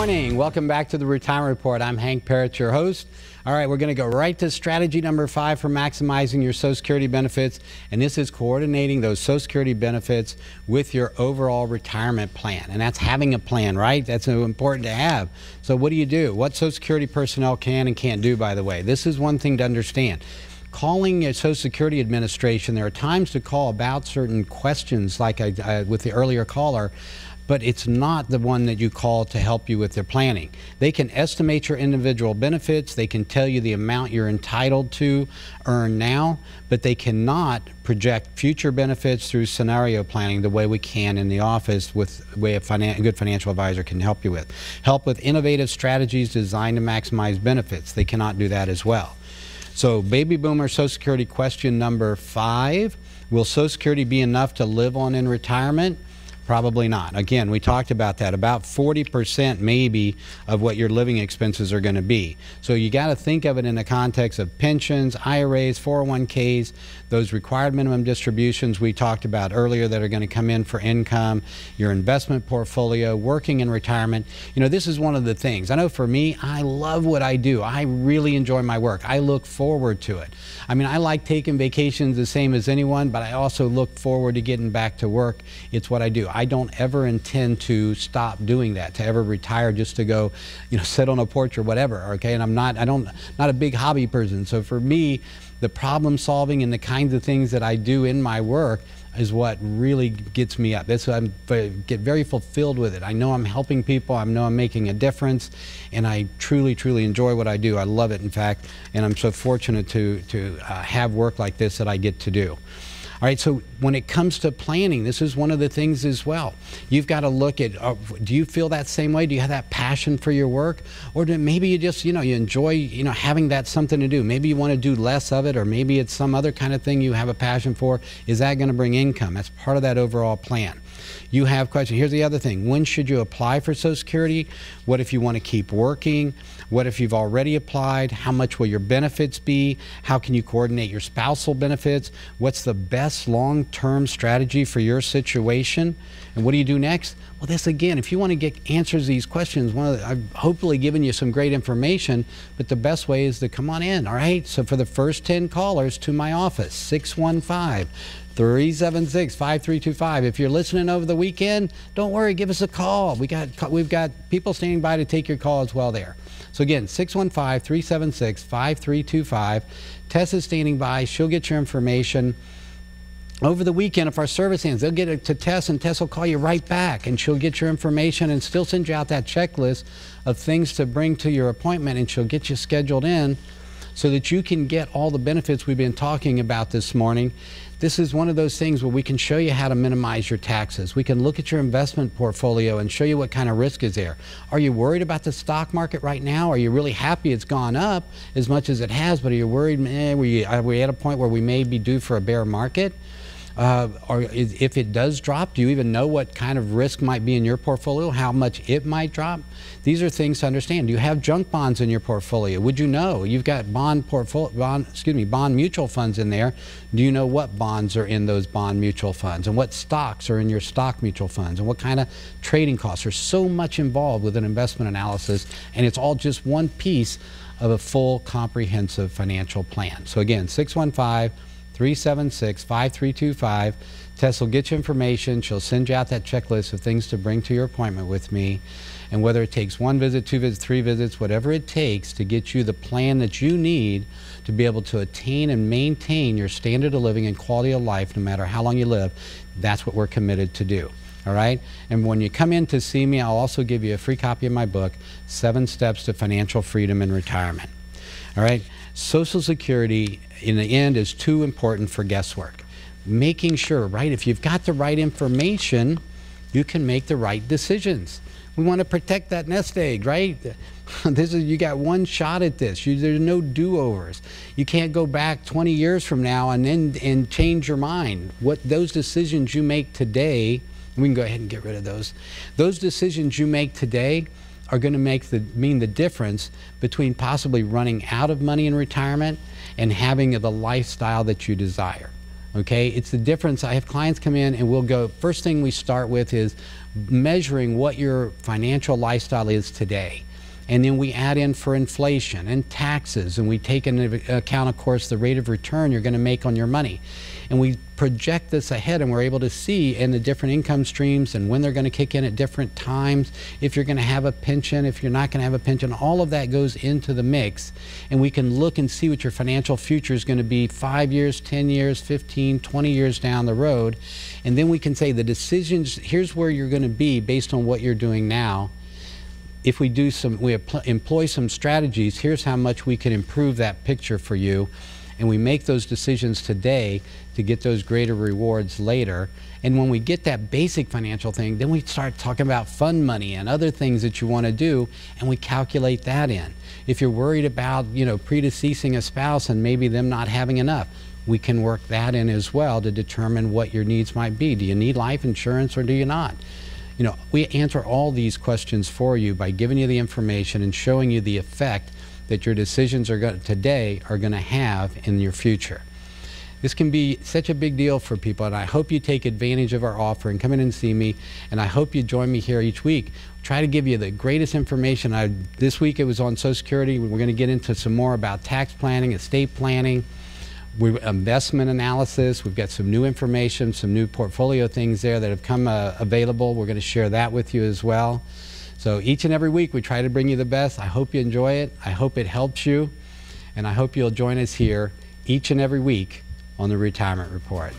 morning. Welcome back to the Retirement Report. I'm Hank Parrott, your host. All right, we're going to go right to strategy number 5 for maximizing your Social Security benefits, and this is coordinating those Social Security benefits with your overall retirement plan, and that's having a plan, right? That's important to have. So what do you do? What Social Security personnel can and can't do, by the way? This is one thing to understand. Calling a Social Security Administration, there are times to call about certain questions, like with the earlier caller, but it's not the one that you call to help you with their planning. They can estimate your individual benefits, they can tell you the amount you're entitled to earn now, but they cannot project future benefits through scenario planning the way we can in the office, with the way a good financial advisor can help you with. Help with innovative strategies designed to maximize benefits. They cannot do that as well. So baby boomer Social Security question number 5, will Social Security be enough to live on in retirement? Probably not. Again, we talked about that. About 40% maybe of what your living expenses are going to be. So you got to think of it in the context of pensions, IRAs, 401ks, those required minimum distributions we talked about earlier that are going to come in for income, your investment portfolio, working in retirement. You know, this is one of the things. I know for me, I love what I do. I really enjoy my work. I look forward to it. I mean, I like taking vacations the same as anyone, but I also look forward to getting back to work. It's what I do. I don't ever intend to stop doing that, to ever retire just to go, you know, sit on a porch or whatever, okay? And I'm not a big hobby person. So for me, the problem solving and the kinds of things that I do in my work is what really gets me up. That's I get very fulfilled with it. I know I'm helping people. I know I'm making a difference, and I truly, truly enjoy what I do. I love it, in fact, and I'm so fortunate to have work like this that I get to do. All right, so when it comes to planning, this is one of the things as well. You've got to look at, do you feel that same way? Do you have that passion for your work? Or maybe you just, you enjoy, having that something to do. Maybe you want to do less of it, or maybe it's some other kind of thing you have a passion for. Is that going to bring income? That's part of that overall plan. You have questions. Here's the other thing. When should you apply for Social Security? What if you want to keep working? What if you've already applied? How much will your benefits be? How can you coordinate your spousal benefits? What's the best long-term strategy for your situation? And what do you do next? Well, this again, if you want to get answers to these questions, I've hopefully given you some great information, but the best way is to come on in, all right? So for the first 10 callers to my office, 615-376-5325. If you're listening over the weekend, don't worry, give us a call. We've got people standing by to take your call as well there. So again, 615-376-5325. Tess is standing by. She'll get your information. Over the weekend, if our service ends, they'll get it to Tess, and Tess will call you right back, and she'll get your information and still send you out that checklist of things to bring to your appointment, and she'll get you scheduled in so that you can get all the benefits we've been talking about this morning. This is one of those things where we can show you how to minimize your taxes. We can look at your investment portfolio and show you what kind of risk is there. Are you worried about the stock market right now? Are you really happy it's gone up as much as it has, but are you worried, are we at a point where we may be due for a bear market? Or if it does drop, do you even know what kind of risk might be in your portfolio, how much it might drop? These are things to understand. Do you have junk bonds in your portfolio? Would you know? You've got bond mutual funds in there. Do you know what bonds are in those bond mutual funds, and what stocks are in your stock mutual funds, and what kind of trading costs? There's so much involved with an investment analysis, and it's all just one piece of a full comprehensive financial plan. So again, 615-376-5325. Tess will get you information. She'll send you out that checklist of things to bring to your appointment with me. And whether it takes 1 visit, 2 visits, 3 visits, whatever it takes to get you the plan that you need to be able to attain and maintain your standard of living and quality of life no matter how long you live, that's what we're committed to do. All right? And when you come in to see me, I'll also give you a free copy of my book, 7 Steps to Financial Freedom in Retirement. All right? Social Security, in the end, is too important for guesswork. Making sure, right, if you've got the right information, you can make the right decisions. We want to protect that nest egg, right? You got one shot at this. There's no do-overs. You can't go back 20 years from now and change your mind. Those decisions you make today, we can go ahead and get rid of those. Those decisions you make today are going to mean the difference between possibly running out of money in retirement and having the lifestyle that you desire. Okay, it's the difference. I have clients come in and we'll go, first thing we start with is measuring what your financial lifestyle is today. And then we add in for inflation and taxes, and we take into account, of course, the rate of return you're going to make on your money. And we project this ahead, and we're able to see in the different income streams and when they're going to kick in at different times, if you're going to have a pension, if you're not going to have a pension. All of that goes into the mix, and we can look and see what your financial future is going to be 5 years, 10 years, 15, 20 years down the road. And then we can say the decisions, here's where you're going to be based on what you're doing now. If we employ some strategies, here's how much we can improve that picture for you. And we make those decisions today to get those greater rewards later. And when we get that basic financial thing, then we start talking about fund money and other things that you want to do, and we calculate that in. If you're worried about, predeceasing a spouse and maybe them not having enough, we can work that in as well to determine what your needs might be. Do you need life insurance or do you not? We answer all these questions for you by giving you the information and showing you the effect that your decisions today are going to have in your future. This can be such a big deal for people, and I hope you take advantage of our offer and come in and see me, and I hope you join me here each week. Try to give you the greatest information. This week it was on Social Security. We're going to get into some more about tax planning, estate planning, investment analysis. We've got some new information, some new portfolio things there that have come available. We're going to share that with you as well. So each and every week we try to bring you the best. I hope you enjoy it. I hope it helps you. And I hope you'll join us here each and every week on the Retirement Report.